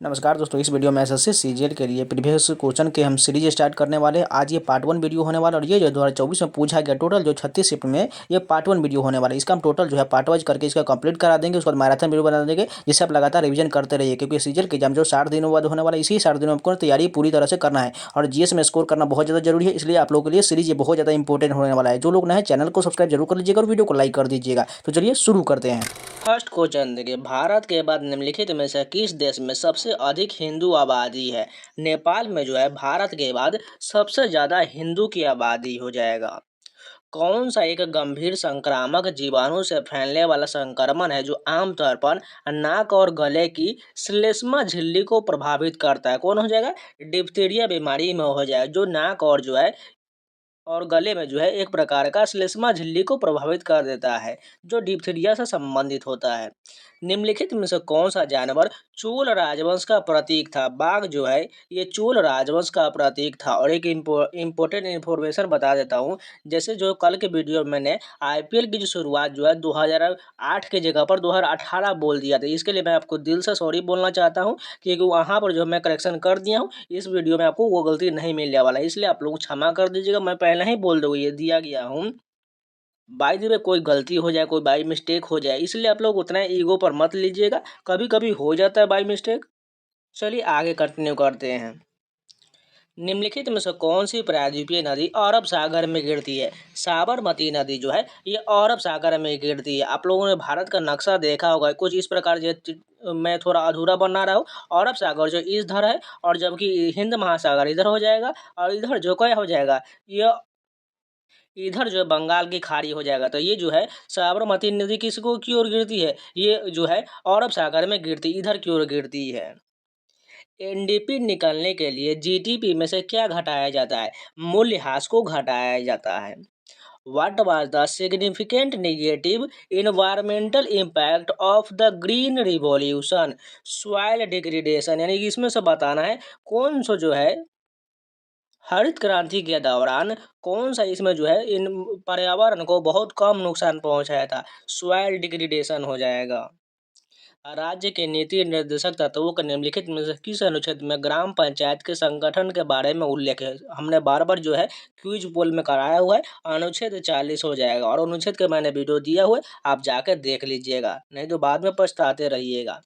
नमस्कार दोस्तों, इस वीडियो में एसएससी सीजीएल के लिए प्रीवियस क्वेश्चन के हम सीरीज स्टार्ट करने वाले हैं। आज ये पार्ट 1 वीडियो होने वाला है और ये जो 2024 में पूछा गया टोटल जो 36 शिफ्ट में ये पार्ट 1 वीडियो होने वाला है। इसका हम टोटल जो है पार्ट वाइज करके इसका कंप्लीट करा देंगे। उसके बाद मैराथन वीडियो बना देंगे जिससे आप लगातार रिवीजन करते रहिए, क्योंकि सीजीएल के एग्जाम जो 60 दिनों बाद होने वाला है, इसी 60 दिनों में आपको तैयारी पूरी तरह से करना है और जीएस में स्कोर करना बहुत ज़्यादा जरूरी है। इसलिए आप लोगों के लिए सीरीज ये बहुत ज़्यादा इंपॉर्टेंट होने वाला है। जो लोग नए चैनल को सब्सक्राइब जरूर कर लीजिएगा और वीडियो को लाइक कर दीजिएगा। तो चलिए शुरू करते हैं। फर्स्ट क्वेश्चन देखिए, भारत के बाद निम्नलिखित में से किस देश में सबसे अधिक हिंदू आबादी है? नेपाल में जो है भारत के बाद सबसे ज्यादा हिंदू की आबादी हो जाएगा। कौन सा एक गंभीर संक्रामक जीवाणु से फैलने वाला संक्रमण है जो आमतौर पर नाक और गले की श्लेष्मा झिल्ली को प्रभावित करता है? कौन हो जाएगा? डिप्थीरिया बीमारी में हो जाएगा, जो नाक और जो है और गले में जो है एक प्रकार का श्लेष्मा झिल्ली को प्रभावित कर देता है, जो डिप्थीरिया से संबंधित होता है। निम्नलिखित में से कौन सा जानवर चोल राजवंश का प्रतीक था? बाघ जो है ये चोल राजवंश का प्रतीक था। और एक इम्पोर्टेंट इन्फॉर्मेशन बता देता हूँ, जैसे जो कल के वीडियो में मैंने आईपीएल की जो शुरुआत जो है 2008 के जगह पर 2018 बोल दिया था। इसके लिए मैं आपको दिल से सॉरी बोलना चाहता हूँ, क्योंकि वहाँ पर जो मैं करेक्शन कर दिया हूँ, इस वीडियो में आपको वो गलती नहीं मिलने वाला है, इसलिए आप लोग क्षमा कर दीजिएगा। मैं पहले ही बोल दूँ ये दिया गया हूँ, बाई द वे कोई गलती हो जाए, कोई बाई मिस्टेक हो जाए, इसलिए आप लोग उतना ईगो पर मत लीजिएगा, कभी कभी हो जाता है बाई मिस्टेक। चलिए आगे कंटिन्यू करते हैं। निम्नलिखित में से कौन सी प्रायद्वीपीय नदी अरब सागर में गिरती है? साबरमती नदी जो है ये अरब सागर में गिरती है। आप लोगों ने भारत का नक्शा देखा होगा, कुछ इस प्रकार मैं थोड़ा अधूरा बना रहा हूँ। अरब सागर जो इधर है और जबकि हिंद महासागर इधर हो जाएगा, और इधर जो क्या हो जाएगा, ये इधर जो है बंगाल की खाड़ी हो जाएगा। तो ये जो है साबरमती नदी किसको की ओर गिरती है? ये जो है अरब सागर में गिरती, इधर की ओर गिरती है। एनडीपी निकालने के लिए जीडीपी में से क्या घटाया जाता है? मूल्यह्रास को घटाया जाता है। What was the significant negative environmental impact of the Green Revolution? Soil degradation, यानी कि इसमें से बताना है कौन सा जो है हरित क्रांति के दौरान कौन सा इसमें जो है इन पर्यावरण को बहुत कम नुकसान पहुंचाया था? सॉइल डिग्रेडेशन हो जाएगा। राज्य के नीति निर्देशक तत्वों के निम्नलिखित में से किस अनुच्छेद में ग्राम पंचायत के संगठन के बारे में उल्लेख है? हमने बार बार जो है क्विज पोल में कराया हुआ है, अनुच्छेद 40 हो जाएगा। और अनुच्छेद के मैंने वीडियो दिया हुआ है, आप जाकर देख लीजिएगा, नहीं तो बाद में पछताते रहिएगा।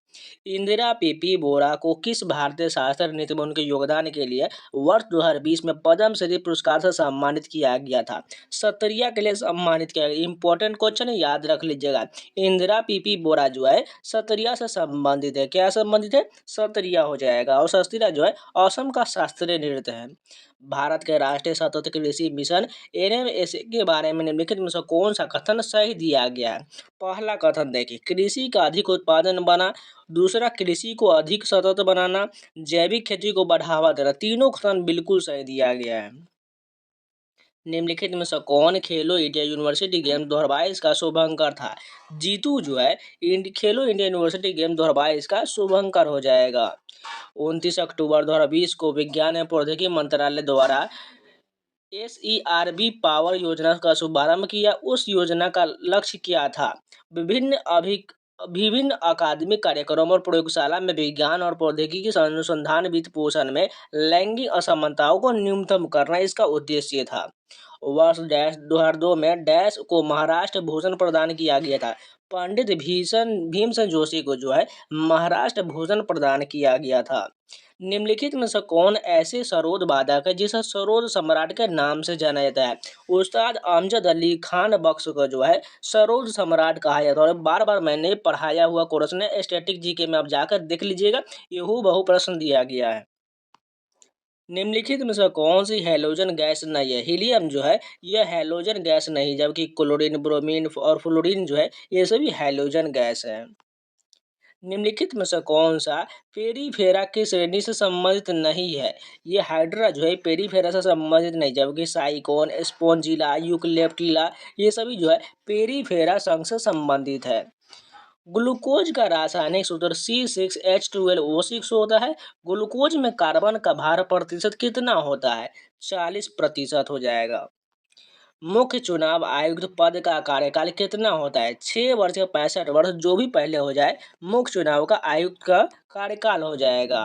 इंदिरा पीपी बोरा को किस भारतीय शास्त्र नीति में उनके योगदान के लिए वर्ष 2020 में पद्म श्री पुरस्कार से सम्मानित किया गया था? सत्तरिया के लिए सम्मानित किया गया। इंपॉर्टेंट क्वेश्चन याद रख लीजिएगा। इंदिरा पीपी बोरा जो है सत्तरिया से संबंधित है। क्या संबंधित है? सत्तरिया हो जाएगा। और सत्तरिया जो है असम का शास्त्रीय नृत्य है। भारत के राष्ट्रीय सतत कृषि मिशन एनएमएसए के बारे में निम्नलिखित में से कौन सा कथन सही दिया गया है? पहला कथन देखिए, कृषि का अधिक उत्पादन बना। दूसरा, कृषि को अधिक सतत बनाना। जैविक खेती को बढ़ावा देना। तीनों कथन बिल्कुल सही दिया गया है। निम्नलिखित में से कौन खेलो इंडिया यूनिवर्सिटी गेम 2022 का शुभंकर था? जीतू जो है खेलो इंडिया यूनिवर्सिटी गेम 2022 का शुभंकर हो जाएगा। 29 अक्टूबर 2020 को विज्ञान एवं प्रौद्योगिकी मंत्रालय द्वारा SERB पावर योजना का शुभारंभ किया। उस योजना का लक्ष्य क्या था? विभिन्न अकादमिक कार्यक्रमों और प्रयोगशाला में विज्ञान और प्रौद्योगिकी अनुसंधान वित्त पोषण में लैंगिक असमानताओं को न्यूनतम करना इसका उद्देश्य था। वर्ष 2002 में डैश को महाराष्ट्र भूषण प्रदान किया गया था। पंडित भीमसेन जोशी को जो है महाराष्ट्र भूषण प्रदान किया गया था। निम्नलिखित में से कौन ऐसे सरोद वादक है जिसे सरोद सम्राट के नाम से जाना जाता है? उस्ताद अमजद अली खान बख्श को जो है सरोद सम्राट कहा जाता है। और बार बार मैंने पढ़ाया हुआ क्वेश्चन है, स्टैटिक जीके में आप जाकर देख लीजिएगा, ये बहु प्रश्न दिया गया है। निम्नलिखित में से कौन सी हैलोजन गैस नहीं है? हीलियम जो है यह हैलोजन गैस नहीं, जबकि क्लोरीन, ब्रोमीन और फ्लोरीन जो है ये सभी हैलोजन गैस है। निम्नलिखित में से कौन सा पेरीफेरा की श्रेणी से संबंधित नहीं है? ये हाइड्रा जो है पेरीफेरा से संबंधित नहीं, जबकि साइकोन, स्पोंजिला, यूकलिप्टिला ये सभी जो है पेरीफेरा संघ से संबंधित है। ग्लूकोज का रासायनिक सूत्र C6H12O6 होता है। ग्लूकोज में कार्बन का भार प्रतिशत कितना होता है? 40% हो जाएगा। मुख्य चुनाव आयुक्त पद का कार्यकाल कितना होता है? 6 वर्ष या 65 वर्ष, जो भी पहले हो जाए, मुख्य चुनाव का आयुक्त का कार्यकाल हो जाएगा।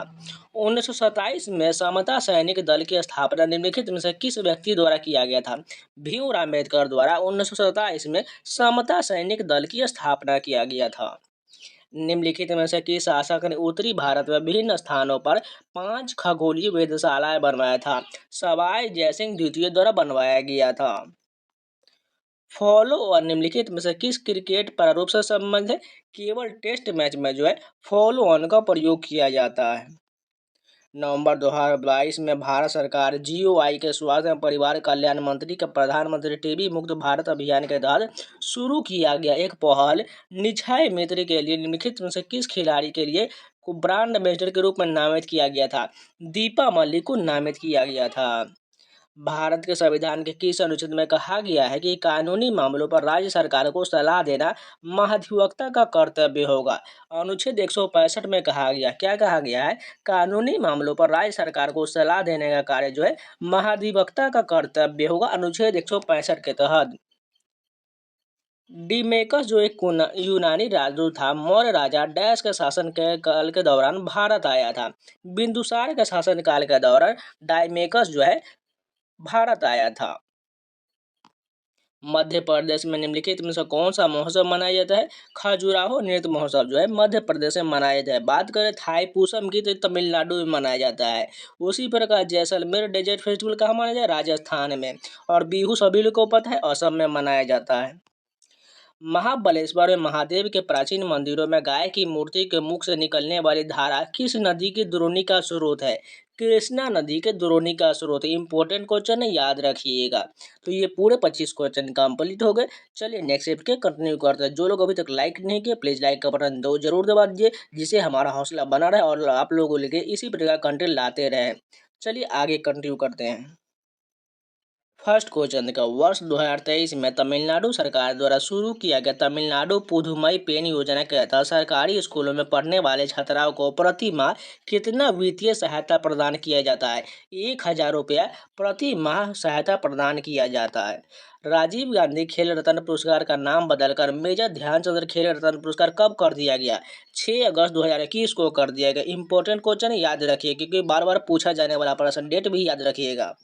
1927 में समता सैनिक दल की स्थापना निम्नलिखित में से किस व्यक्ति द्वारा किया गया था? भीमराव अम्बेडकर द्वारा 1927 में समता सैनिक दल की स्थापना किया गया था। निम्नलिखित में से किस शासक ने उत्तरी भारत में विभिन्न स्थानों पर 5 खगोलीय वेधशालाएं बनवाया था? सवाई जयसिंह द्वितीय द्वारा बनवाया गया था। फॉलो और निम्नलिखित में से किस क्रिकेट प्रारूप से संबंध है? केवल टेस्ट मैच में जो है फॉलो ऑन का प्रयोग किया जाता है। नवंबर 2022 में भारत सरकार जीओआई के स्वास्थ्य एवं परिवार कल्याण मंत्री का प्रधानमंत्री टीबी मुक्त भारत अभियान के तहत शुरू किया गया एक पहल निक्षय मित्र के लिए निम्नलिखित में से किस खिलाड़ी के लिए को ब्रांड एम्बेसडर के रूप में नामित किया गया था? दीपा मलिक को नामित किया गया था। भारत के संविधान के किस अनुच्छेद में कहा गया है कि कानूनी मामलों पर राज्य सरकार को सलाह देना महाधिवक्ता का कर्तव्य होगा? अनुच्छेद 165 में कहा गया, क्या कहा गया है? कानूनी मामलों पर राज्य सरकार को सलाह देने का कार्य जो है महाधिवक्ता का कर्तव्य होगा, अनुच्छेद 165 के तहत। डिमेकस जो एक यूनानी राजदूत था, मौर्य राजा डैश के शासन के काल के दौरान भारत आया था। बिंदुसार के शासन काल के दौरान डाइमेकस जो है भारत आया था। मध्य प्रदेश में निम्नलिखित में से कौन सा महोत्सव मनाया जाता है? खजुराहो नृत्य महोत्सव जो है मध्य प्रदेश में मनाया जाता है। बात करें थाईपुसम की तो तमिलनाडु में मनाया जाता है। उसी प्रकार जैसलमेर डेजर्ट फेस्टिवल कहाँ मनाया जाता है? राजस्थान में। और बिहू सभी लोग को पता है असम में मनाया जाता है। महाबलेश्वर में महादेव के प्राचीन मंदिरों में गाय की मूर्ति के मुख से निकलने वाली धारा किस नदी की द्रोणी का स्रोत है? कृष्णा नदी के द्रोणी का स्रोत। इंपॉर्टेंट क्वेश्चन है, याद रखिएगा। तो ये पूरे 25 क्वेश्चन कंप्लीट हो गए। चलिए नेक्स्ट स्टेप के कंटिन्यू करते हैं। जो लोग अभी तक लाइक नहीं किए प्लीज लाइक का बटन दो जरूर दबा दीजिए, जिससे हमारा हौसला बना रहे और आप लोगों को लेके इसी प्रकार कंटेंट लाते रहे। चलिए आगे कंटिन्यू करते हैं। फर्स्ट क्वेश्चन का वर्ष 2023 में तमिलनाडु सरकार द्वारा शुरू किया गया तमिलनाडु पुदुमई पेन योजना के तहत सरकारी स्कूलों में पढ़ने वाले छात्राओं को प्रति माह कितना वित्तीय सहायता प्रदान किया जाता है? 1,000 रुपया प्रति माह सहायता प्रदान किया जाता है। राजीव गांधी खेल रत्न पुरस्कार का नाम बदलकर मेजर ध्यानचंद खेल रत्न पुरस्कार कब कर दिया गया? 6 अगस्त 2021 को कर दिया गया। इंपॉर्टेंट क्वेश्चन याद रखिए, क्योंकि बार बार पूछा जाने वाला प्रश्न, डेट भी याद रखिएगा।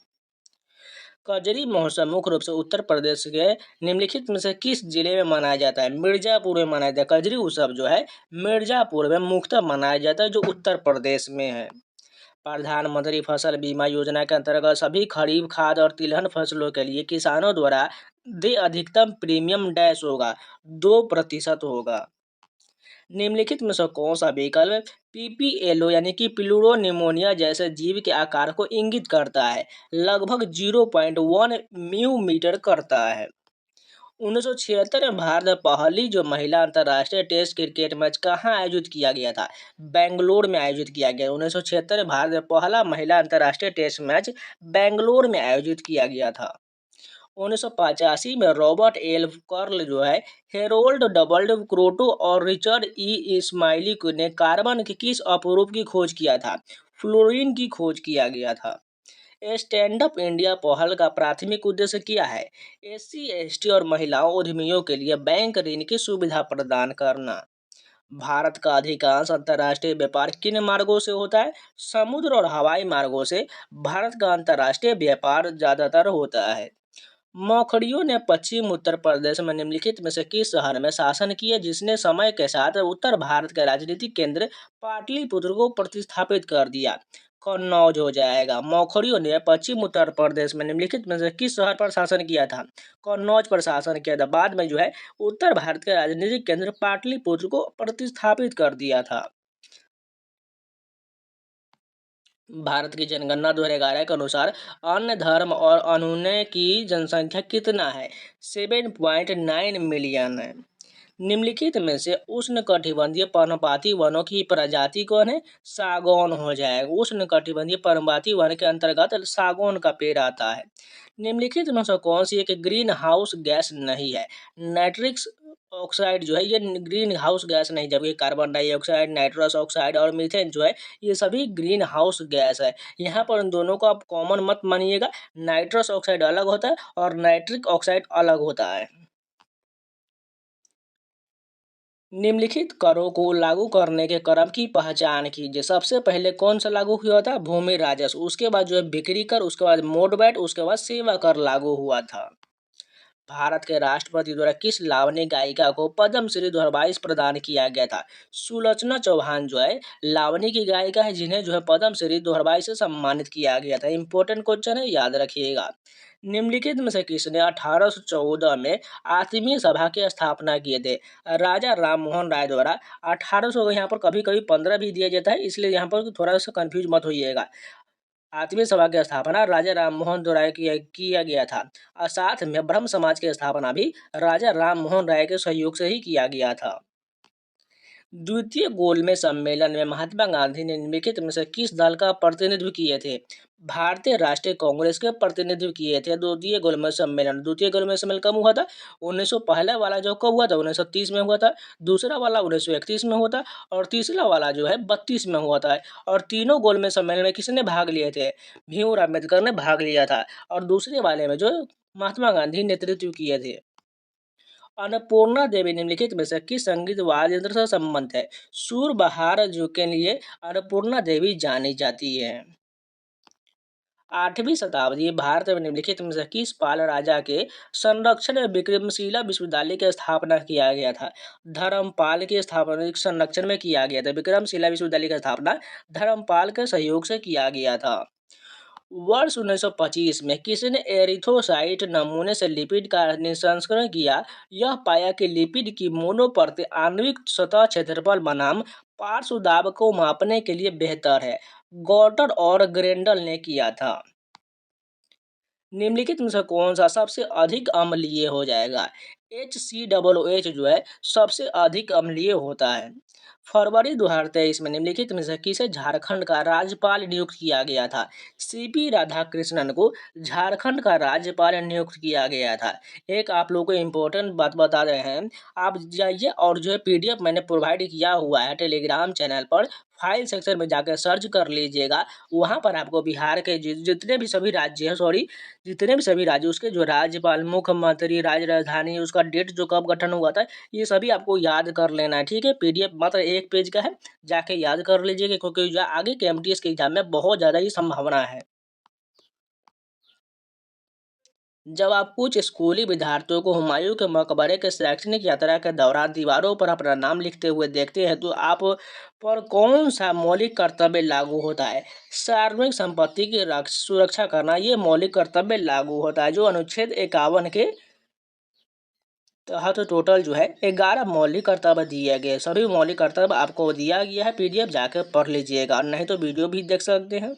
कजरी महोत्सव मुख्य रूप से उत्तर प्रदेश के निम्नलिखित में से किस जिले में मनाया जाता है? मिर्जापुर में मनाया जाता है। कजरी उत्सव जो है मिर्जापुर में मुख्यतः मनाया जाता है, जो उत्तर प्रदेश में है। प्रधानमंत्री फसल बीमा योजना के अंतर्गत सभी खरीफ खाद और तिलहन फसलों के लिए किसानों द्वारा दे अधिकतम प्रीमियम डैश होगा? 2% होगा। निम्नलिखित में से कौन सा विकल्प पीपीएलओ यानी कि प्लूरोनिमोनिया जैसे जीव के आकार को इंगित करता है? लगभग 0.1 म्यू मीटर करता है। 1976 में भारत में पहली जो महिला अंतर्राष्ट्रीय टेस्ट क्रिकेट मैच कहाँ आयोजित किया गया था? बेंगलोर में आयोजित किया गया। 1976 में भारत में पहला महिला अंतर्राष्ट्रीय टेस्ट मैच बेंगलोर में आयोजित किया गया था। 1985 में रॉबर्ट एल कर्ल जो है हेरोल्ड डबल्ड क्रोटो और रिचर्ड ई इस्माइली ने कार्बन के किस अपरूप की खोज किया था? फ्लोरीन की खोज किया गया था। स्टैंड अप इंडिया पहल का प्राथमिक उद्देश्य क्या है? एससी एसटी और महिलाओं उद्यमियों के लिए बैंक ऋण की सुविधा प्रदान करना। भारत का अधिकांश अंतर्राष्ट्रीय व्यापार किन मार्गों से होता है? समुद्र और हवाई मार्गों से भारत का अंतर्राष्ट्रीय व्यापार ज्यादातर होता है। मौखड़ियों ने पश्चिम उत्तर प्रदेश में निम्नलिखित में से किस शहर में शासन किया, जिसने समय के साथ उत्तर भारत के राजनीतिक केंद्र पाटलिपुत्र को प्रतिस्थापित कर दिया? कन्नौज हो जाएगा। मौखड़ियों ने पश्चिम उत्तर प्रदेश में निम्नलिखित में से किस शहर पर शासन किया था? कन्नौज पर शासन किया था। बाद में जो है उत्तर भारत के राजनीतिक केंद्र पाटलिपुत्र को प्रतिस्थापित कर दिया था। भारत की जनगणना 2011 के अनुसार अन्य धर्म और अनुयायी की जनसंख्या कितना है? 7.9 मिलियन है। निम्नलिखित में से उष्णकटिबंधीय पर्णपाती वनों की प्रजाति कौन है? सागौन हो जाएगा। उष्णकटिबंधीय पर्णपाती वन के अंतर्गत सागौन का पेड़ आता है। निम्नलिखित में से कौन सी एक ग्रीन हाउस गैस नहीं है? नाइट्रिक्स ऑक्साइड जो है ये ग्रीन हाउस गैस नहीं, जबकि कार्बन डाइऑक्साइड, नाइट्रस ऑक्साइड और मीथेन जो है ये सभी ग्रीन हाउस गैस है। यहाँ पर इन दोनों को आप कॉमन मत मानिएगा, नाइट्रस ऑक्साइड अलग होता है और नाइट्रिक ऑक्साइड अलग होता है। निम्नलिखित करों को लागू करने के क्रम की पहचान कीजिए। सबसे पहले कौन सा लागू हुआ था? भूमि राजस्व। उसके बाद जो है बिक्री कर, उसके बाद मोड वैट, उसके बाद सेवा कर लागू हुआ था। भारत के राष्ट्रपति द्वारा किस लावनी गायिका को पद्मश्री 2022 प्रदान किया गया था? सुलोचना चौहान जो है लावनी की गायिका है, जिन्हें जो है पद्मश्री 2022 से सम्मानित किया गया था। इंपॉर्टेंट क्वेश्चन है, याद रखिएगा। निम्नलिखित में से किसने 1814 में आत्मीय सभा की स्थापना किए थे? राजा राम मोहन राय द्वारा। 1800 यहाँ पर कभी कभी 15 भी दिया जाता है, इसलिए यहाँ पर थोड़ा सा कंफ्यूज मत होइएगा। आत्मीय सभा की स्थापना राजा राम मोहन राय किया गया था और साथ में ब्रह्म समाज की स्थापना भी राजा राम मोहन राय के सहयोग से ही किया गया था। द्वितीय गोलमेज सम्मेलन में महात्मा गांधी ने निम्नलिखित में से किस दल का प्रतिनिधित्व किए थे? भारतीय राष्ट्रीय कांग्रेस के प्रतिनिधित्व किए थे द्वितीय गोलमेज सम्मेलन। द्वितीय गोलमेज सम्मेलन कब हुआ था? 1900। पहला वाला जो कब हुआ था? 1930 में हुआ था। दूसरा वाला 1931 में हुआ था और तीसरा वाला जो है 32 में हुआ था। और तीनों गोलमेज सम्मेलन में किसने भाग लिए थे? भीमराव अम्बेडकर ने भाग लिया था। और दूसरे वाले में जो महात्मा गांधी नेतृत्व किए थे। अन्नपूर्णा देवी निम्नलिखित में से किस संगीत वाद्य यंत्र से संबंधित है? सूरबहार जो के लिए अन्नपूर्णा देवी जानी जाती है। 8वीं शताब्दी भारत में निम्नलिखित में से किस पाल राजा के संरक्षण में विक्रमशिला विश्वविद्यालय की स्थापना किया गया था? धर्मपाल के स्थापना संरक्षण में किया गया था। विक्रमशिला विश्वविद्यालय की स्थापना धर्मपाल के सहयोग से किया गया था। वर्ष 1925 में किसने एरिथ्रोसाइट नमूने से लिपिड का निसंस्करण किया? यह पाया कि लिपिड की मोनोपर्त आणविक सतह क्षेत्रफल बनाम पार्श्व दाब को मापने के लिए बेहतर है। गॉटर और ग्रेंडल ने किया था। निम्नलिखित में से कौन सा सबसे अधिक अम्लीय हो जाएगा? HCOOH जो है सबसे अधिक अम्लीय होता है। फरवरी 2023 में निम्नलिखित में से किसे झारखंड का राज्यपाल नियुक्त किया गया था? CP राधाकृष्णन को झारखंड का राज्यपाल नियुक्त किया गया था। एक आप लोगों को इम्पोर्टेंट बात बता रहे हैं, आप जाइए और जो है PDF मैंने प्रोवाइड किया हुआ है टेलीग्राम चैनल पर, फाइल सेक्शन में जाकर सर्च कर लीजिएगा। वहाँ पर आपको बिहार के जितने भी सभी राज्य हैं, सॉरी जितने भी सभी राज्य, उसके जो राज्यपाल, मुख्यमंत्री, राज्य राजधानी, उसका डेट जो कब गठन हुआ था, ये सभी आपको याद कर लेना है। ठीक है, PDF मात्र 1 पेज का है, जाके याद कर लीजिएगा, क्योंकि जो आगे के MTS के एग्जाम में बहुत ज़्यादा ही संभावना है। जब आप कुछ स्कूली विद्यार्थियों को हुमायूं के मकबरे के शैक्षणिक यात्रा के दौरान दीवारों पर अपना नाम लिखते हुए देखते हैं, तो आप पर कौन सा मौलिक कर्तव्य लागू होता है? सार्वजनिक संपत्ति की सुरक्षा करना, ये मौलिक कर्तव्य लागू होता है, जो अनुच्छेद 51 के तहत टोटल जो है 11 मौलिक कर्तव्य दिए गए। सभी मौलिक कर्तव्य आपको दिया गया है, PDF जाकर पढ़ लीजिएगा, नहीं तो वीडियो भी देख सकते हैं।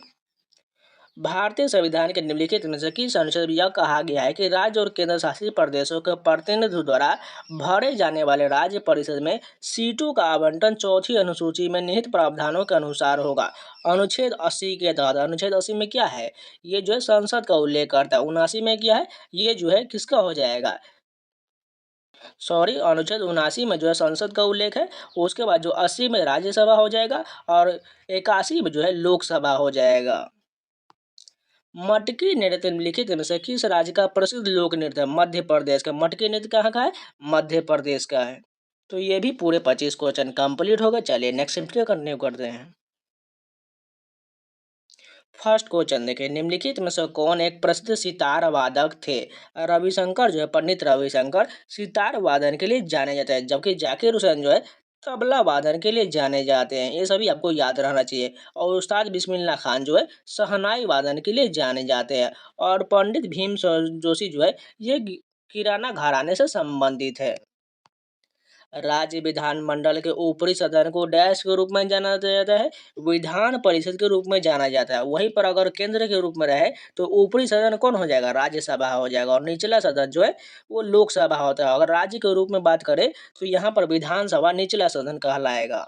भारतीय संविधान के निम्नलिखित में से किस अनुच्छेद में यह कहा गया है कि राज्य और केंद्र शासित प्रदेशों के प्रतिनिधियों द्वारा भरे जाने वाले राज्य परिषद में सीटों का आवंटन चौथी अनुसूची में निहित प्रावधानों के अनुसार होगा? अनुच्छेद 80 के तहत। अनुच्छेद 80 में क्या है? ये जो है संसद का उल्लेख करता है। 79 में क्या है? ये जो है किसका हो जाएगा? सॉरी, अनुच्छेद 79 में जो है संसद का उल्लेख है। उसके बाद जो 80 में राज्यसभा हो जाएगा और 81 में जो है लोकसभा हो जाएगा। मटकी नृत्य निम्नलिखित में से किस राज्य का प्रसिद्ध लोक नृत्य है? मध्य प्रदेश का। मटकी नृत्य कहाँ का है? मध्य प्रदेश का है। तो ये भी पूरे 25 क्वेश्चन कंप्लीट होगा। चलिए नेक्स्ट वीडियो कंटिन्यू करते हैं। फर्स्ट क्वेश्चन देखिए, निम्नलिखित में से कौन एक प्रसिद्ध सितार वादक थे? रविशंकर जो है, पंडित रविशंकर सितार वादन के लिए जाने जाते हैं, जबकि जाकिर हुसैन जो है तबला वादन के लिए जाने जाते हैं। ये सभी आपको याद रहना चाहिए। और उस्ताद बिस्मिल्लाह खान जो है शहनाई वादन के लिए जाने जाते हैं। और पंडित भीम जोशी जो है ये किराना घराने से संबंधित है। राज्य विधानमंडल के ऊपरी सदन को डैश के रूप में जाना जाता है, विधान परिषद के रूप में जाना जाता है। वहीं पर अगर केंद्र के रूप में रहे तो ऊपरी सदन कौन हो जाएगा, राज्यसभा हो जाएगा, और निचला सदन जो है वो लोकसभा होता है। अगर राज्य के रूप में बात करें तो यहाँ पर विधानसभा निचला सदन कहलाएगा।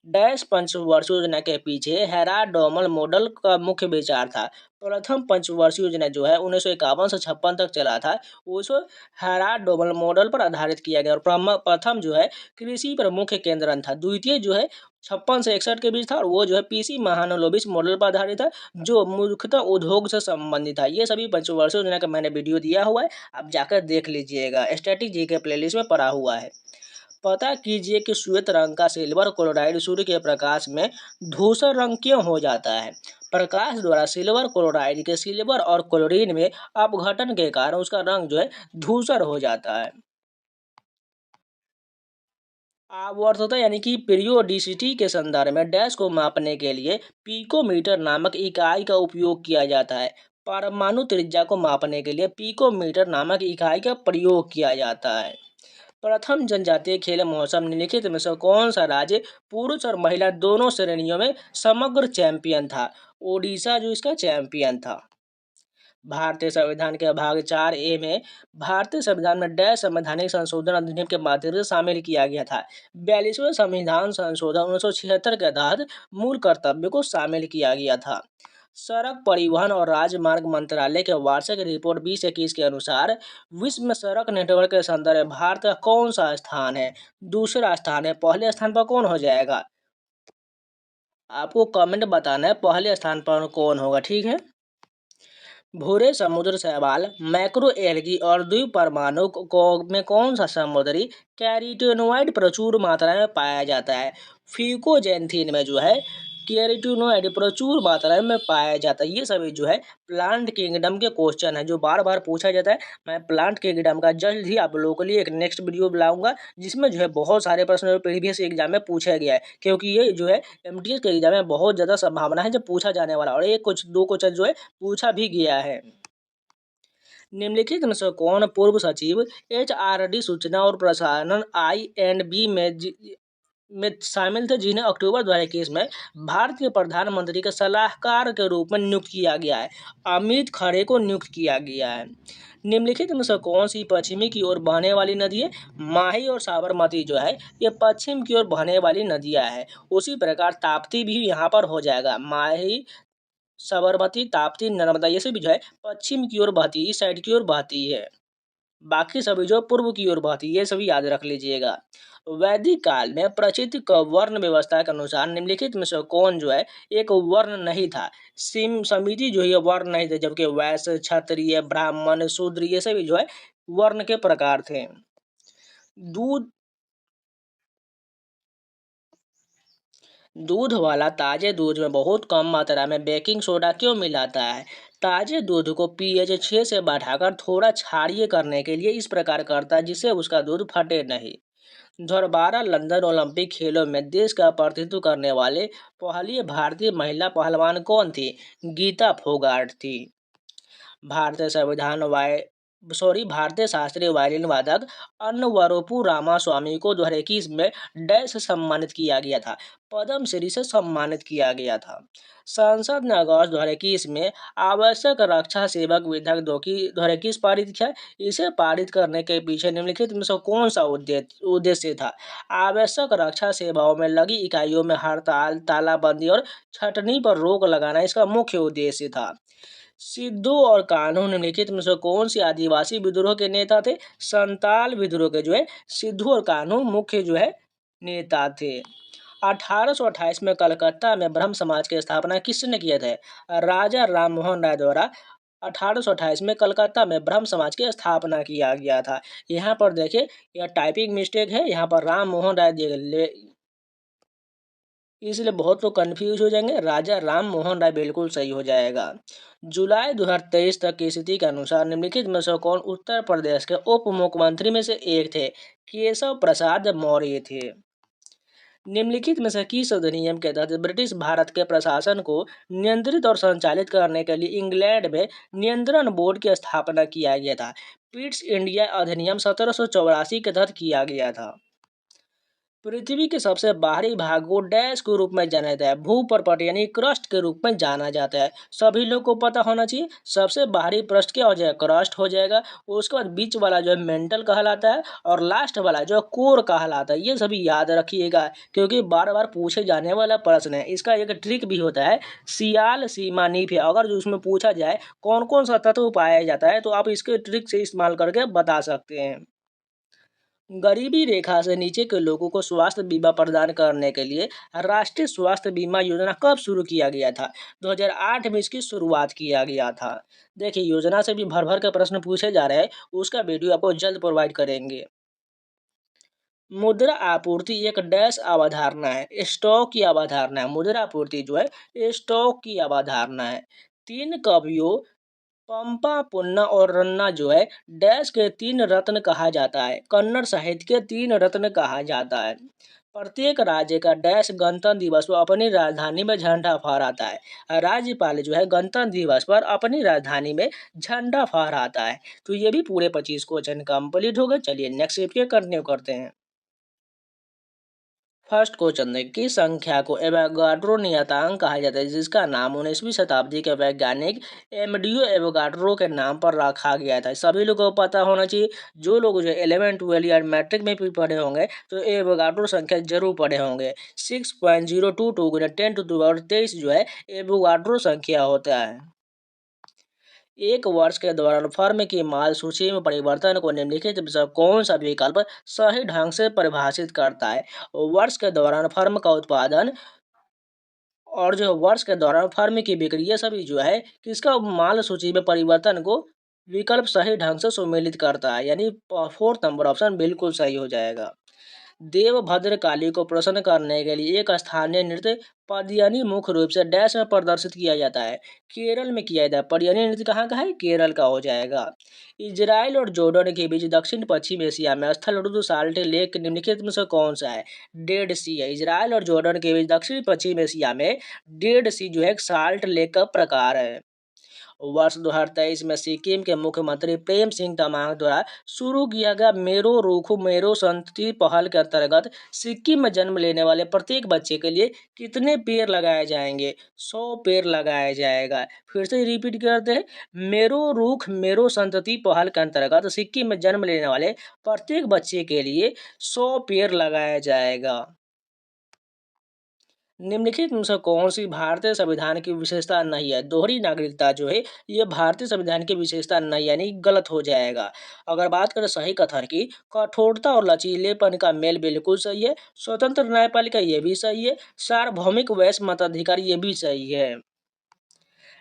डैश पंचवर्षीय योजना के पीछे हेराल्ड डोमल मॉडल का मुख्य विचार था। प्रथम पंचवर्षीय योजना जो है 1951 से 56 तक चला था, उसको हेराल्ड डोमल मॉडल पर आधारित किया गया। और प्रथम जो है कृषि पर मुख्य केंद्रण था। द्वितीय जो है 56 से 61 के बीच था, और वो जो है पीसी महानलोबिस मॉडल पर आधारित था, जो मुख्यतः उद्योग से संबंधित था। ये सभी पंचवर्षीय योजना का मैंने वीडियो दिया हुआ है, आप जाकर देख लीजिएगा, स्टैटिक जी के प्लेलिस्ट में पड़ा हुआ है। पता कीजिए कि श्वेत रंग का सिल्वर क्लोराइड सूर्य के प्रकाश में धूसर रंग क्यों हो जाता है। प्रकाश द्वारा सिल्वर क्लोराइड के सिल्वर और क्लोरीन में अपघटन के कारण उसका रंग जो है धूसर हो जाता है। आवर्तता यानी कि पीरियोडिसिटी के संदर्भ में डैश को मापने के लिए पिकोमीटर नामक इकाई का उपयोग किया जाता है। परमाणु त्रिज्या को मापने के लिए पिकोमीटर नामक इकाई का प्रयोग किया जाता है। प्रथम जनजातीय खेल महोत्सव निम्नलिखित में से कौन सा राज्य पुरुष और महिला दोनों श्रेणियों में समग्र चैंपियन था। ओडिशा जो इसका चैंपियन था। भारतीय संविधान के भाग 4A में भारतीय संविधान में डैश संवैधानिक संशोधन अधिनियम के माध्यम से शामिल किया गया था। 42वें संविधान संशोधन 1976 के तहत मूल कर्तव्य को शामिल किया गया था। सड़क परिवहन और राजमार्ग मंत्रालय के वार्षिक रिपोर्ट 2021 के अनुसार विश्व में सड़क नेटवर्क के संदर्भ में भारत का कौन सा स्थान है। दूसरा स्थान है। पहले स्थान पर कौन हो जाएगा, आपको कमेंट बताना है पहले स्थान पर कौन होगा, ठीक है। भूरे समुद्र शैवाल, मैक्रो एल्गी और द्वीप परमाणु में कौन सा समुद्री कैरोटीनॉइड प्रचुर मात्रा में पाया जाता है। फिकोजेंथिन में जो है कैरोटीनॉइड प्रचुर मात्रा में पाया जाता है। ये सभी जो है प्लांट किंगडम के क्वेश्चन है जो बार बार पूछा जाता है। मैं प्लांट किंगडम का जल्द ही आप लोगों के लिए एक नेक्स्ट वीडियो बनाऊंगा, जिसमें जो है बहुत सारे प्रश्न प्रीवियस एग्जाम में पूछा गया है, क्योंकि ये जो है एमटीएस के एग्जाम में बहुत ज़्यादा संभावना है जब पूछा जाने वाला, और एक कुछ दो क्वेश्चन जो है पूछा भी गया है। निम्नलिखित में से कौन पूर्व सचिव एचआरडी सूचना और प्रसारण INB में शामिल थे, जिन्हें अक्टूबर 2021 में भारत के प्रधानमंत्री के सलाहकार के रूप में नियुक्त किया गया है। अमित खरे को नियुक्त किया गया है। निम्नलिखित में से कौन सी पश्चिमी की ओर बहने वाली नदी है। माही और साबरमती जो है ये पश्चिम की ओर बहने वाली नदियां हैं। उसी प्रकार ताप्ती भी यहाँ पर हो जाएगा। माही, साबरमती, ताप्ती, नर्मदा ये सभी जो है पश्चिम की ओर बहती है, इस साइड की ओर बहती है। बाकी सभी जो पूर्व की ओर बहती है, ये सभी याद रख लीजिएगा। वैदिक काल में प्रचलित वर्ण व्यवस्था के अनुसार निम्नलिखित में से कौन जो है एक वर्ण नहीं था। समिति जो है वर्ण नहीं थे, जबकि वैश्य, क्षत्रिय, ब्राह्मण, शूद्र ये सभी जो है वर्ण के प्रकार थे। दूध दूध वाला ताजे दूध में बहुत कम मात्रा में बेकिंग सोडा क्यों मिलाता है। ताजे दूध को pH 6 से बढ़ाकर थोड़ा क्षारीय करने के लिए इस प्रकार करता है जिससे उसका दूध फटे नहीं। 2012 लंदन ओलंपिक खेलों में देश का प्रतिनिधित्व करने वाले पहली भारतीय महिला पहलवान कौन थी। गीता फोगाट थी। भारतीय संविधान भारतीय शास्त्रीय वायलिन वादक अन्नवरोपु रामास्वामी को 2021 में डैश से सम्मानित किया गया था। पद्म श्री से सम्मानित किया गया था। संसद ने अगस्त 2021 में आवश्यक रक्षा सेवक विधेयक 2021 पारित किया। इसे पारित करने के पीछे निम्नलिखित में से कौन सा उद्देश्य था। आवश्यक रक्षा सेवाओं में लगी इकाइयों में हड़ताल, तालाबंदी और छटनी पर रोक लगाना इसका मुख्य उद्देश्य था। सिद्धू और कान्हू निम्नलिखित में से कौन सी आदिवासी विद्रोह के नेता थे। संताल विद्रोह के जो है सिद्धू और कान्हू मुख्य जो है नेता थे। 1828 में कलकत्ता में ब्रह्म समाज की स्थापना किसने किया था। राजा राम मोहन राय द्वारा 1828 में कलकत्ता में ब्रह्म समाज की स्थापना किया गया था। यहाँ पर देखिए यह टाइपिंग मिस्टेक है, यहाँ पर राम मोहन राय इसलिए बहुत लोग कंफ्यूज हो जाएंगे। राजा राम मोहन राय बिल्कुल सही हो जाएगा। जुलाई 2023 तक की स्थिति के अनुसार निम्नलिखित में से कौन उत्तर प्रदेश के उप मुख्यमंत्री में से एक थे। केशव प्रसाद मौर्य थे। निम्नलिखित में से किस अधिनियम के तहत ब्रिटिश भारत के प्रशासन को नियंत्रित और संचालित करने के लिए इंग्लैंड में नियंत्रण बोर्ड की स्थापना किया गया था। पिट्स इंडिया अधिनियम 1784 के तहत किया गया था। पृथ्वी के सबसे बाहरी भाग को डैश के रूप में जाना जाता है, भूपर्पट यानी क्रस्ट के रूप में जाना जाता है। सभी लोग को पता होना चाहिए, सबसे बाहरी पृष्ठ क्या हो जाएगा, क्रस्ट हो जाएगा। उसके बाद बीच वाला जो है मेंटल कहलाता है, और लास्ट वाला जो है कोर कहलाता है। ये सभी याद रखिएगा, क्योंकि बार बार पूछे जाने वाला प्रश्न है। इसका एक ट्रिक भी होता है, सियाल सीमा नीफ है। अगर जो उसमें पूछा जाए कौन कौन सा तत्व पाया जाता है, तो आप इसके ट्रिक से इस्तेमाल करके बता सकते हैं। गरीबी रेखा से नीचे के लोगों को स्वास्थ्य बीमा प्रदान करने के लिए राष्ट्रीय स्वास्थ्य बीमा योजना कब शुरू किया गया था? 2008 में इसकी शुरुआत किया गया था। देखिए, योजना से भी भर भर के प्रश्न पूछे जा रहे हैं, उसका वीडियो आपको जल्द प्रोवाइड करेंगे। मुद्रा आपूर्ति एक डैश अवधारणा है, स्टॉक की अवधारणा है। मुद्रा आपूर्ति जो है स्टॉक की अवधारणा है। तीन कवियों पंपा पुन्ना और रन्ना जो है डैश के तीन रत्न कहा जाता है, कन्नड़ साहित्य के तीन रत्न कहा जाता है। प्रत्येक राज्य का डैश गणतंत्र दिवस पर अपनी राजधानी में झंडा फहराता है। राज्यपाल जो है गणतंत्र दिवस पर अपनी राजधानी में झंडा फहराता है। तो ये भी पूरे 25 क्वेश्चन कंप्लीट हो गए। चलिए नेक्स्ट स्टेप के कंटिन्यू करते हैं। फर्स्ट क्वेश्चन है, किस संख्या को एवोगाड्रो नियतांक कहा जाता है, जिसका नाम 19वीं शताब्दी के वैज्ञानिक एमडीओ एवोगाड्रो के नाम पर रखा गया था। सभी लोगों को पता होना चाहिए, जो लोग जो 11 12 या मैट्रिक में भी पढ़े होंगे तो एवोगाड्रो संख्या जरूर पढ़े होंगे। 6.022 गुना 10⁻23 जो है एवोगाड्रो संख्या होता है। एक वर्ष के दौरान फर्म की माल सूची में परिवर्तन को निम्नलिखित में से कौन सा विकल्प सही ढंग से परिभाषित करता है? वर्ष के दौरान फर्म का उत्पादन और जो वर्ष के दौरान फर्म की बिक्री, ये सभी जो है किसका माल सूची में परिवर्तन को विकल्प सही ढंग से सुमेलित करता है, यानी फोर्थ नंबर ऑप्शन बिल्कुल सही हो जाएगा। देवभद्र काली को प्रसन्न करने के लिए एक स्थानीय नृत्य पदियनी मुख्य रूप से डैश में प्रदर्शित किया जाता है। केरल में किया जाता है। पदियनी नृत्य कहाँ का है? केरल का हो जाएगा। इजराइल और जॉर्डन के बीच दक्षिण पश्चिम एशिया में स्थल रुद्र साल्ट लेक निम्नलिखित में से कौन सा है? डेड सी है। इजराइल और जॉर्डन के बीच दक्षिण पश्चिम एशिया में डेड सी जो है एक साल्ट लेक का प्रकार है। वर्ष 2023 में सिक्किम के मुख्यमंत्री प्रेम सिंह तमांग द्वारा शुरू किया गया मेरो रूखू मेरो संतति पहल के अंतर्गत सिक्किम में जन्म लेने वाले प्रत्येक बच्चे के लिए कितने पेड़ लगाए जाएंगे? 100 पेड़ लगाया जाएगा। फिर से रिपीट करते हैं, मेरो रूख मेरो संतति पहल के अंतर्गत सिक्किम में जन्म लेने वाले प्रत्येक बच्चे के लिए 100 पेड़ लगाया जाएगा। निम्नलिखित में से कौन सी भारतीय संविधान की विशेषता नहीं है? दोहरी नागरिकता जो है ये भारतीय संविधान की विशेषता नहीं, यानी गलत हो जाएगा। अगर बात करें सही कथन की, कठोरता और लचीलेपन का मेल बिल्कुल सही है। स्वतंत्र न्यायपालिका ये भी सही है। सार्वभौमिक वैश्य मताधिकार ये भी सही है।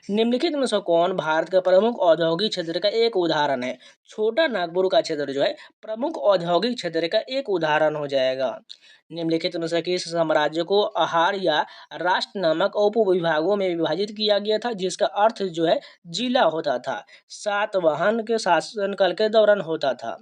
निम्नलिखित में से कौन भारत के प्रमुख औद्योगिक क्षेत्र का एक उदाहरण है? छोटा नागपुर का क्षेत्र जो है प्रमुख औद्योगिक क्षेत्र का एक उदाहरण हो जाएगा। निम्नलिखित में से किस साम्राज्य को आहार या राष्ट्र नामक उपविभागों में विभाजित किया गया था, जिसका अर्थ जो है जिला होता था? सातवाहन के शासनकाल के दौरान होता था।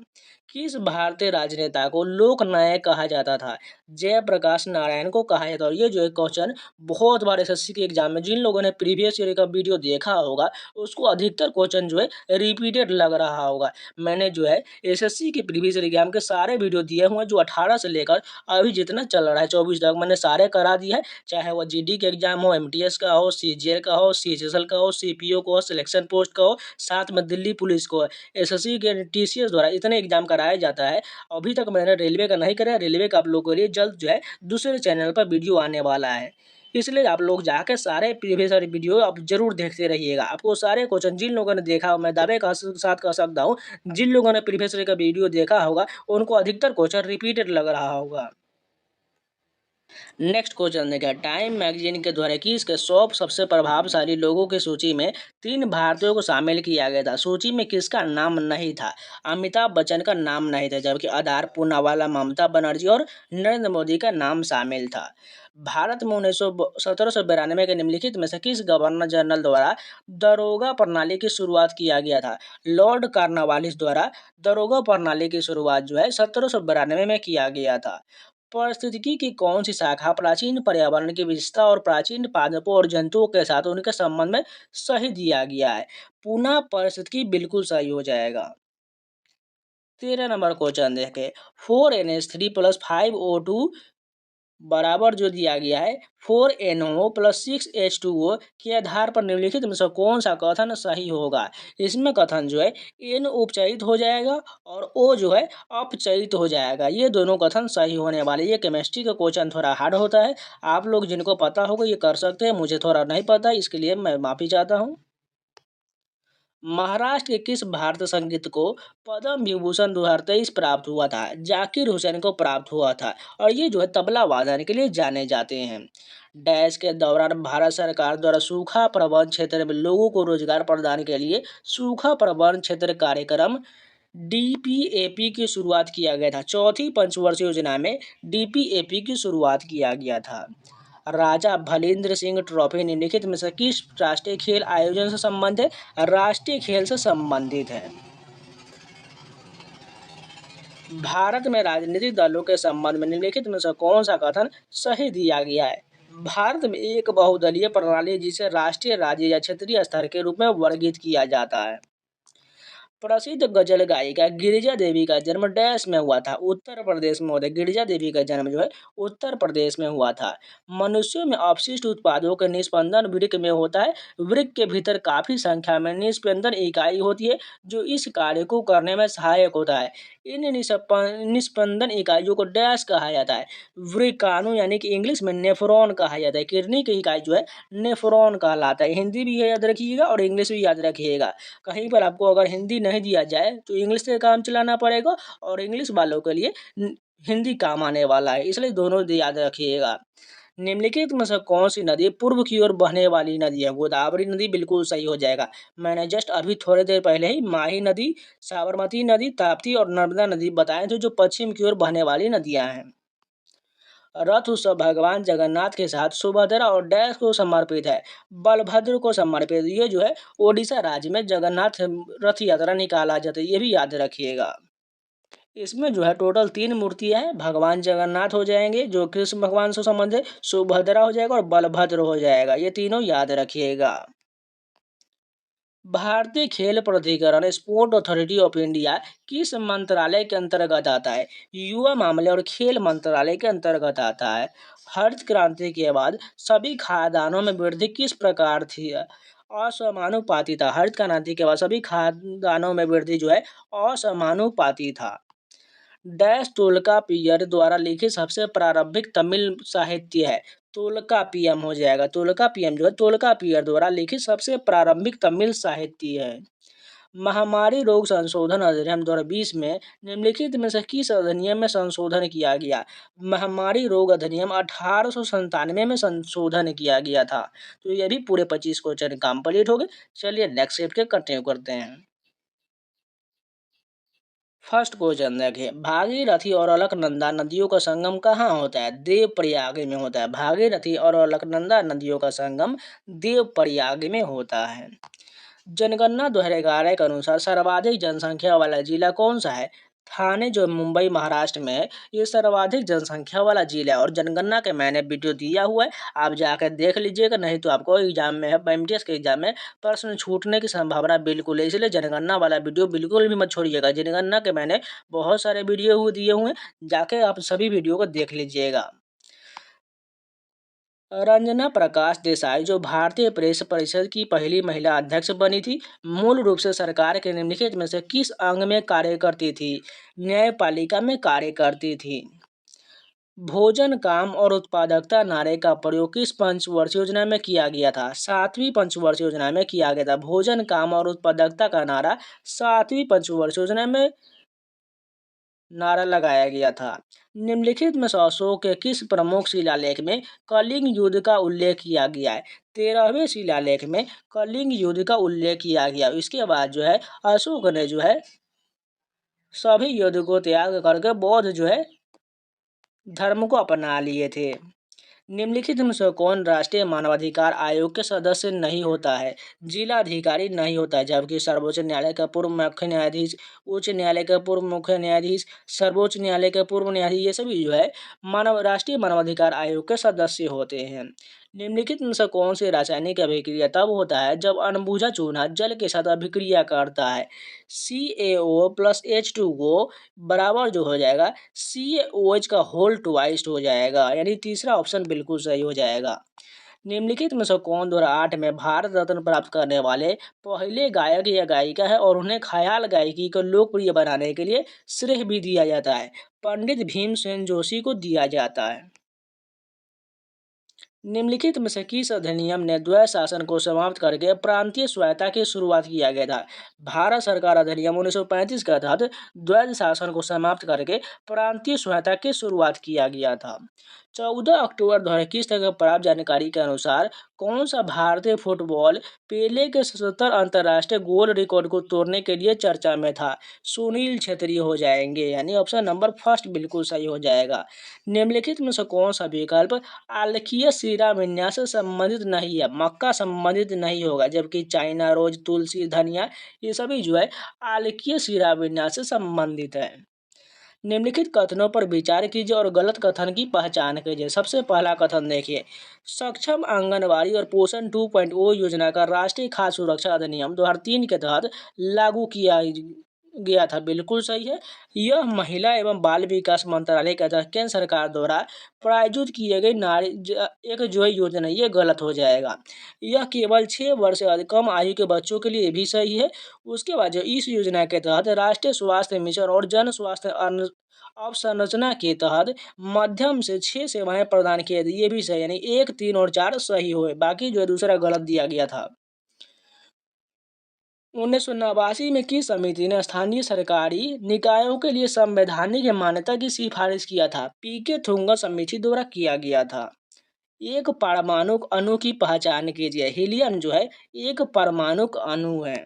किस भारतीय राजनेता को लोकनायक कहा जाता था? जयप्रकाश नारायण को कहा जाता है। और ये जो है क्वेश्चन बहुत बार एसएससी के एग्जाम में, जिन लोगों ने प्रीवियस ईयर का वीडियो देखा होगा उसको अधिकतर क्वेश्चन जो है रिपीटेड लग रहा होगा। मैंने जो है एसएससी के प्रीवियस ईयर एग्जाम के सारे वीडियो दिए हुए हैं, जो 18 से लेकर अभी जितना चल रहा है 24 तक मैंने सारे करा दिया है। चाहे वो जीडी के एग्जाम हो, एमटीएस का हो, सीजीएल का हो, सीएचएसएल का हो, सीपीओ को हो, सिलेक्शन पोस्ट का हो, साथ में दिल्ली पुलिस को, एसएससी के टीसीएस द्वारा इतने एग्जाम कराया जाता है। अभी तक मैंने रेलवे का नहीं कराया। रेलवे का आप लोगों के लिए जल्द जो है दूसरे चैनल पर वीडियो आने वाला है, इसलिए आप लोग जाकर सारे प्रीवियस वाले वीडियो आप जरूर देखते रहिएगा। आपको सारे क्वेश्चन जिन लोगों ने देखा हो, मैं दावे का साथ कह सकता हूँ, जिन लोगों ने प्रीवियस का वीडियो देखा होगा उनको अधिकतर क्वेश्चन रिपीटेड लग रहा होगा। नेक्स्ट क्वेश्चन देखिए, टाइम मैगजीन के द्वारा किसके 100 सबसे प्रभावशाली लोगों की सूची में 3 भारतीयों को शामिल किया गया था? सूची में किसका नाम नहीं था? अमिताभ बच्चन का नाम नहीं था, जबकि आधार पूनावाला, ममता बनर्जी और नरेंद्र मोदी का नाम शामिल था। भारत में 1792 के निम्नलिखित में से किस गवर्नर जनरल द्वारा दरोगा प्रणाली की शुरुआत किया गया था? लॉर्ड कार्नवालिस द्वारा दरोगा प्रणाली की शुरुआत जो है 1792 में किया गया था। पारिस्थितिकी की कौन सी शाखा प्राचीन पर्यावरण की विशेषता और प्राचीन पादपों और जंतुओं के साथ उनके संबंध में सही दिया गया है? पुनः पारिस्थितिकी बिल्कुल सही हो जाएगा। 13 नंबर क्वेश्चन देखें, 4NH3+5O2 बराबर जो दिया गया है 4NO+6H2O के आधार पर निम्नलिखित में से कौन सा कथन सही होगा। इसमें कथन जो है N उपचयित हो जाएगा और O जो है अपचयित हो जाएगा। ये दोनों कथन सही होने वाले। ये केमिस्ट्री का क्वेश्चन थोड़ा हार्ड होता है, आप लोग जिनको पता होगा ये कर सकते हैं, मुझे थोड़ा नहीं पता, इसके लिए मैं माफ़ी चाहता हूँ। महाराष्ट्र के किस भारतीय संगीत को पद्म विभूषण 2023 प्राप्त हुआ था। जाकिर हुसैन को प्राप्त हुआ था और ये जो है तबला वादन के लिए जाने जाते हैं। डैश के दौरान भारत सरकार द्वारा सूखा प्रबंधन क्षेत्र में लोगों को रोजगार प्रदान के लिए सूखा प्रबंधन क्षेत्र कार्यक्रम DPAP की शुरुआत किया गया था। चौथी पंचवर्षीय योजना में DPAP की शुरुआत किया गया था। राजा भलेंद्र सिंह ट्रॉफी निम्नलिखित में से किस राष्ट्रीय खेल आयोजन से संबंधित है। राष्ट्रीय खेल से संबंधित है। भारत में राजनीतिक दलों के संबंध में निम्नलिखित में से कौन सा कथन सही दिया गया है। भारत में एक बहुदलीय प्रणाली है जिसे राष्ट्रीय, राज्य या क्षेत्रीय स्तर के रूप में वर्गीकृत किया जाता है। प्रसिद्ध गजल गायिका गिरिजा देवी का जन्म डैश में हुआ था। उत्तर प्रदेश में होता है। गिरिजा देवी का जन्म जो है उत्तर प्रदेश में हुआ था। मनुष्यों में अपशिष्ट उत्पादों का निस्पंदन वृक्क में होता है। वृक्क के भीतर काफी संख्या में निस्पंदन इकाई होती है जो इस कार्य को करने में सहायक होता है। इन निस्पंदन इकाइयों को डैश कहा जाता है। वृक्काणु यानी कि इंग्लिश में नेफ्रॉन कहा जाता है। किडनी की इकाई जो है नेफ्रॉन कहलाता है। हिंदी भी याद रखिएगा और इंग्लिश भी याद रखिएगा। कहीं पर आपको अगर हिंदी नहीं दिया जाए तो इंग्लिश से काम चलाना पड़ेगा और इंग्लिश वालों के लिए हिंदी काम आने वाला है, इसलिए दोनों याद रखिएगा। निम्नलिखित में से कौन सी नदी पूर्व की ओर बहने वाली नदी है। गोदावरी नदी बिल्कुल सही हो जाएगा। मैंने जस्ट अभी थोड़ी देर पहले ही माही नदी, साबरमती नदी, ताप्ती और नर्मदा नदी बताए थे जो पश्चिम की ओर बहने वाली नदियां हैं। रथ उत्सव भगवान जगन्नाथ के साथ सुभद्रा और डैश को समर्पित है। बलभद्र को समर्पित। ये जो है ओडिशा राज्य में जगन्नाथ रथ यात्रा निकाला जाता है, ये भी याद रखिएगा। इसमें जो है टोटल 3 मूर्तियां हैं। भगवान जगन्नाथ हो जाएंगे जो कृष्ण भगवान से संबंधित, सुभद्रा हो जाएगा और बलभद्र हो जाएगा। ये तीनों याद रखिएगा। भारतीय खेल प्राधिकरण स्पोर्ट अथॉरिटी ऑफ इंडिया किस मंत्रालय के अंतर्गत आता है। युवा मामले और खेल मंत्रालय के अंतर्गत आता है। हरित क्रांति के बाद सभी खाद्यान्नों में वृद्धि किस प्रकार थी। असमानुपाती था। हरित क्रांति के बाद सभी खाद्यान्नों में वृद्धि जो है असमानुपाती था। डैश तोल्काप्पियर द्वारा लिखित सबसे प्रारंभिक तमिल साहित्य है। तोल्काप्पियम हो जाएगा। तोल्काप्पियम जो है तोल्काप्पियर द्वारा लिखित सबसे प्रारंभिक तमिल साहित्य है। महामारी रोग संशोधन अधिनियम 2020 में निम्नलिखित में से किस अधिनियम में संशोधन किया गया। महामारी रोग अधिनियम 1897 में संशोधन किया गया था। तो ये भी पूरे 25 क्वेश्चन कंप्लीट हो गए। चलिए नेक्स्ट शिफ्ट के कंटिन्यू करते हैं। फर्स्ट क्वेश्चन देखिए, भागीरथी और अलकनंदा नदियों का संगम कहाँ होता है। देवप्रयाग में होता है। भागीरथी और अलकनंदा नदियों का संगम देवप्रयाग में होता है। जनगणना 2011 के अनुसार सर्वाधिक जनसंख्या वाला जिला कौन सा है। थाने जो मुंबई महाराष्ट्र में है, ये सर्वाधिक जनसंख्या वाला जिला है और जनगणना के मैंने वीडियो दिया हुआ है, आप जाकर देख लीजिएगा। नहीं तो आपको एग्जाम में है, एमटीएस के एग्जाम में प्रश्न छूटने की संभावना बिल्कुल है, इसलिए जनगणना वाला वीडियो बिल्कुल भी मत छोड़िएगा। जनगणना के मैंने बहुत सारे वीडियो दिए हुए हैं, जाके आप सभी वीडियो को देख लीजिएगा। रंजना प्रकाश देसाई जो भारतीय प्रेस परिषद की पहली महिला अध्यक्ष बनी थी, मूल रूप से सरकार के निम्नलिखित में से किस अंग में कार्य करती थी। न्यायपालिका में कार्य करती थी। भोजन, काम और उत्पादकता नारे का प्रयोग किस पंचवर्षीय योजना में किया गया था। 7वीं पंचवर्षीय योजना में किया गया था। भोजन, काम और उत्पादकता का नारा 7वीं पंचवर्षीय योजना में नारा लगाया गया था। निम्नलिखित में से अशोक के किस प्रमुख शिलालेख में कलिंग युद्ध का उल्लेख किया गया है। 13वें शिलालेख में कलिंग युद्ध का उल्लेख किया गया। इसके बाद जो है अशोक ने जो है सभी युद्ध को त्याग करके बौद्ध जो है धर्म को अपना लिए थे। निम्नलिखित में से कौन राष्ट्रीय मानवाधिकार आयोग के सदस्य नहीं होता है। जिलाधिकारी नहीं होता है, जबकि सर्वोच्च न्यायालय का पूर्व मुख्य न्यायाधीश, उच्च न्यायालय का पूर्व मुख्य न्यायाधीश, सर्वोच्च न्यायालय के पूर्व न्यायाधीश, ये सभी जो है राष्ट्रीय मानवाधिकार आयोग के सदस्य होते हैं। निम्नलिखित में से कौन सी रासायनिक अभिक्रिया तब होता है जब अनबुझा चूना जल के साथ अभिक्रिया करता है? CaO+H2O बराबर जो हो जाएगा CaOH का होल ट्वाइस हो जाएगा, यानी तीसरा ऑप्शन बिल्कुल सही हो जाएगा। निम्नलिखित में से कौन 2008 में भारत रत्न प्राप्त करने वाले पहले गायक या गायिका है और उन्हें ख्याल गायकी को लोकप्रिय बनाने के लिए श्रेय भी दिया जाता है? पंडित भीमसेन जोशी को दिया जाता है। निम्नलिखित में से किस अधिनियम ने द्वैध शासन को समाप्त करके प्रांतीय स्वायत्ता की शुरुआत किया गया था? भारत सरकार अधिनियम 1935 के तहत द्वैध शासन को समाप्त करके प्रांतीय स्वायत्ता की शुरुआत किया गया था। 14 अक्टूबर 2021 तक प्राप्त जानकारी के अनुसार कौन सा भारतीय फुटबॉल पेले के 77 अंतर्राष्ट्रीय गोल रिकॉर्ड को तोड़ने के लिए चर्चा में था? सुनील छेत्री हो जाएंगे, यानी ऑप्शन नंबर फर्स्ट बिल्कुल सही हो जाएगा। निम्नलिखित में से कौन सा विकल्प आलेखीय शिरा विन्यास से संबंधित नहीं है? मक्का संबंधित नहीं होगा, जबकि चाइना रोज, तुलसी, धनिया ये सभी जो है आलेखीय शिरा विन्यास से संबंधित है। निम्नलिखित कथनों पर विचार कीजिए और गलत कथन की पहचान कीजिए। सबसे पहला कथन देखिए, सक्षम आंगनबाड़ी और पोषण 2.0 योजना का राष्ट्रीय खाद्य सुरक्षा अधिनियम 2003 के तहत लागू किया गया था, बिल्कुल सही है। यह महिला एवं बाल विकास मंत्रालय के तहत केंद्र सरकार द्वारा प्रायोजित किए गए एक जो है योजना, ये गलत हो जाएगा। यह केवल 6 वर्ष से अधिक कम आयु के बच्चों के लिए भी सही है। उसके बाद जो इस योजना के तहत राष्ट्रीय स्वास्थ्य मिशन और जन स्वास्थ्य अवसंरचना के तहत मध्यम से 6 सेवाएं प्रदान किए थे, ये भी सही, यानी 1, 3 और 4 सही हुए, बाकी जो है दूसरा गलत दिया गया था। 1989 में किस समिति ने स्थानीय सरकारी निकायों के लिए संवैधानिक मान्यता की सिफारिश किया था? पीके थुंगा समिति द्वारा किया गया था। एक परमाणु अणु की पहचान कीजिए। हीलियम जो है एक परमाणु अणु है।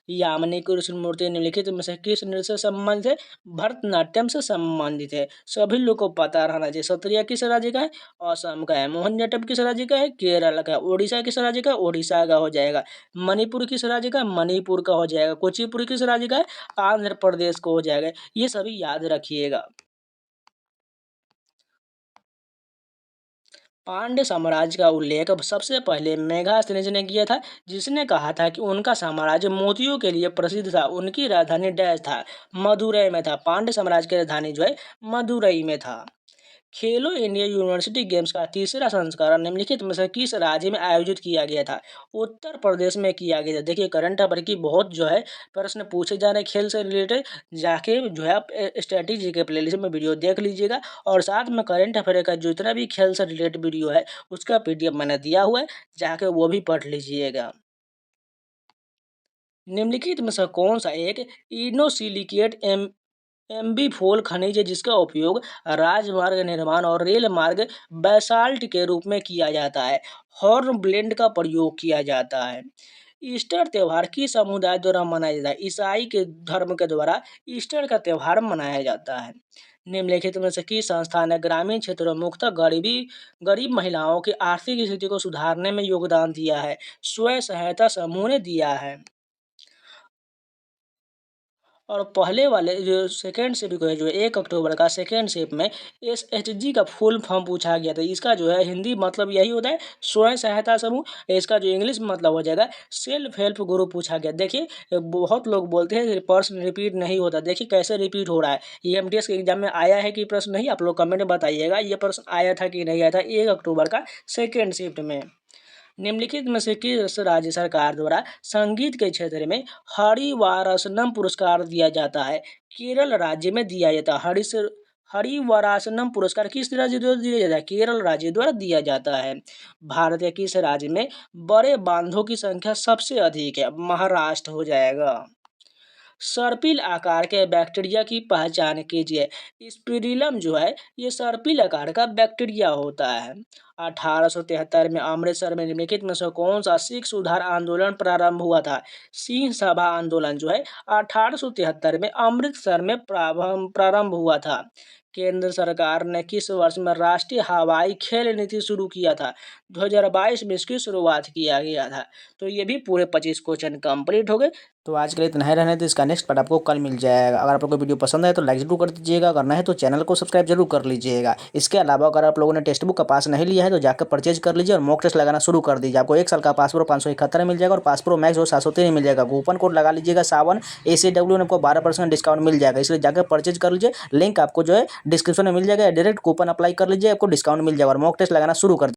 यामिनी कृष्णमूर्ति निम्नलिखित में से किस नृत्य से संबंधित है? भरतनाट्यम से संबंधित है। सभी लोग को पता रहना चाहिए। सत्रिया किस राज्य का है? असम का है। मोहिनीअट्टम किस राज्य का है? केरल का है। ओडिशा किस राज्य का? ओडिशा का हो जाएगा। मणिपुर किस राज्य का? मणिपुर का हो जाएगा। कुचिपुड़ी किस राज्य का है? आंध्र प्रदेश को हो जाएगा। ये सभी याद रखिएगा। पांड्य साम्राज्य का उल्लेख सबसे पहले मेगास्थनीज ने किया था, जिसने कहा था कि उनका साम्राज्य मोतियों के लिए प्रसिद्ध था। उनकी राजधानी डैश था, मदुरई में था। पांड्य साम्राज्य की राजधानी जो है मदुरई में था। खेलो इंडिया यूनिवर्सिटी गेम्स का तीसरा संस्करण निम्नलिखित में से किस राज्य में आयोजित किया गया था? उत्तर प्रदेश में किया गया था। देखिए करंट अफेयर की बहुत जो है प्रश्न पूछे जा रहे हैं खेल से रिलेटेड, जाके जो है आप स्ट्रेटेजी के प्लेलिस्ट में वीडियो देख लीजिएगा और साथ में करंट अफेयर का जितना भी खेल से रिलेटेड वीडियो है उसका PDF मैंने दिया हुआ है, जाके वो भी पढ़ लीजिएगा। निम्नलिखित में से कौन सा एक इनोसिलिकेट एम्बीफोल खनिज है जिसका उपयोग राजमार्ग निर्माण और रेल मार्ग बैसाल्ट के रूप में किया जाता है? हॉर्नब्लेंड का प्रयोग किया जाता है। ईस्टर त्योहार किस समुदाय द्वारा मनाया जाता है? ईसाई के धर्म के द्वारा ईस्टर का त्योहार मनाया जाता है। निम्नलिखित में से किस संस्था ने ग्रामीण क्षेत्रों में मुख्यतः गरीब महिलाओं की आर्थिक स्थिति को सुधारने में योगदान दिया है? स्वयं सहायता समूह ने दिया है। और पहले वाले जो सेकेंड शिफ्ट को है जो 1 अक्टूबर का सेकेंड शिफ्ट में SHG का फुल फॉर्म पूछा गया था। इसका जो है हिंदी मतलब यही होता है, स्वयं सहायता समूह। इसका जो इंग्लिश मतलब हो जाएगा सेल्फ हेल्प ग्रुप पूछा गया। देखिए बहुत लोग बोलते हैं प्रश्न रिपीट नहीं होता, देखिए कैसे रिपीट हो रहा है। ये MTS के एग्जाम में आया है कि प्रश्न नहीं, आप लोग कमेंट में बताइएगा ये प्रश्न आया था कि नहीं आया था 1 अक्टूबर का सेकेंड शिफ्ट में। निम्नलिखित में से किस राज्य सरकार द्वारा संगीत के क्षेत्र में हरिवारसनम पुरस्कार दिया जाता है? केरल राज्य में दिया जाता है। हरिवारासनम पुरस्कार किस राज्य द्वारा दिया जाता है? केरल राज्य द्वारा दिया जाता है। भारत के किस राज्य में बड़े बांधों की संख्या सबसे अधिक है? महाराष्ट्र हो जाएगा। सर्पिल आकार के बैक्टीरिया की पहचान कीजिए। स्पिरिलम जो है ये सर्पिल आकार का बैक्टीरिया होता है। 1873 में अमृतसर में निम्नलिखित में से कौन सा सिख सुधार आंदोलन प्रारंभ हुआ था? सिंह सभा आंदोलन जो है 1873 में अमृतसर में प्रारंभ हुआ था। केंद्र सरकार ने किस वर्ष में राष्ट्रीय हवाई खेल नीति शुरू किया था? 2022 में इसकी शुरुआत किया गया था। तो ये भी पूरे 25 क्वेश्चन कंप्लीट हो गए। तो आज के लिए इतना ही रहने तो इसका नेक्स्ट पार्ट आपको कल मिल जाएगा। अगर आप लोगों को वीडियो पसंद आए तो लाइक जरूर कर दीजिएगा, अगर नहीं तो चैनल को सब्सक्राइब जरूर कर लीजिएगा। इसके अलावा अगर आप लोगों ने टेक्स्ट बुक का पास नहीं लिया है तो जाकर परचेज कर लीजिए और मॉक टेस्ट लगाना शुरू कर दीजिए। आपको 1 साल का पास प्रो 571 मिल जाएगा और पास प्रो मैक्स 703 मिल जाएगा। कूपन कोड लगा लीजिएगा सावन ACW में आपको 12% डिस्काउंट मिल जाएगा, इसलिए जाकर परचेज कर लीजिए। लिंक आपको जो है डिस्क्रिप्शन में मिल जाएगा, डायरेक्ट कूपन अप्लाई कर लीजिए, आपको डिस्काउंट मिल जाएगा और मॉक टेस्ट लगाना शुरू कर